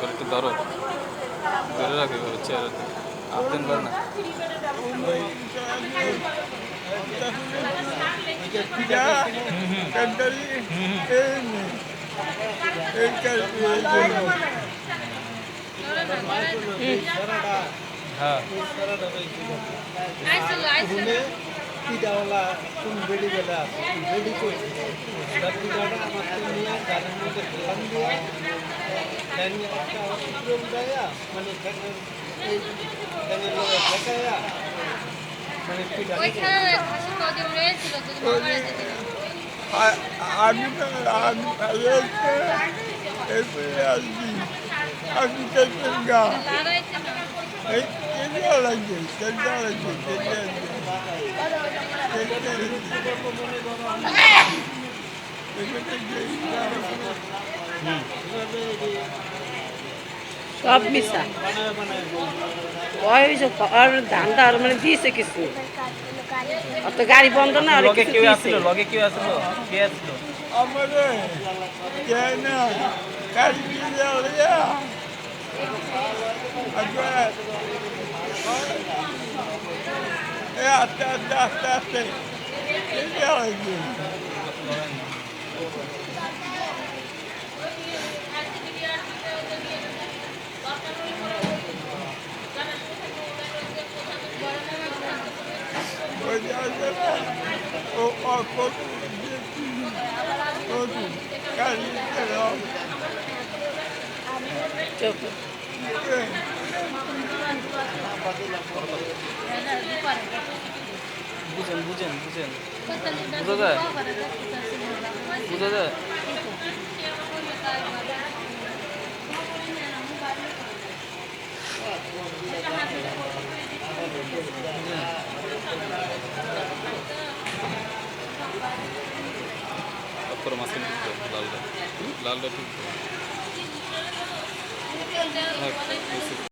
করে একটু ধরো, ধরে রাখো এভাবে চেয়ারে, আবদান করে না। হ্যাঁ পিঠাওয়ালা তুমি বেড়ি বেলা আছে বেড়ি করছি পিঠাটা আমার তো নিয়ে গাড়ির মধ্যে ফেলাম দিয়ে একটা হসপিটাল দেয়া মানে এই দেখায়া মানে পিঠা আমি আমি গা সব মিশা ধান্দা আর মানে দিয়েছে কিছু অত গাড়ি বন্ধ না আর লগে কিছু কেউ দিয়েছে। আসছিল, লগে কেউ আসছিল, কে আসছিল? আমারে কেন কালি দিয়া আচ্ছা আস্তে আস্তে আস্তে আস্তে চুপ। বুঝেন বুঝেন বুঝেন, বুঝা যায়, বুঝা যায়। করে মাঝখানে তুলতে হবে, লালটা লালটা তুলতে হবে। হ্যাঁ,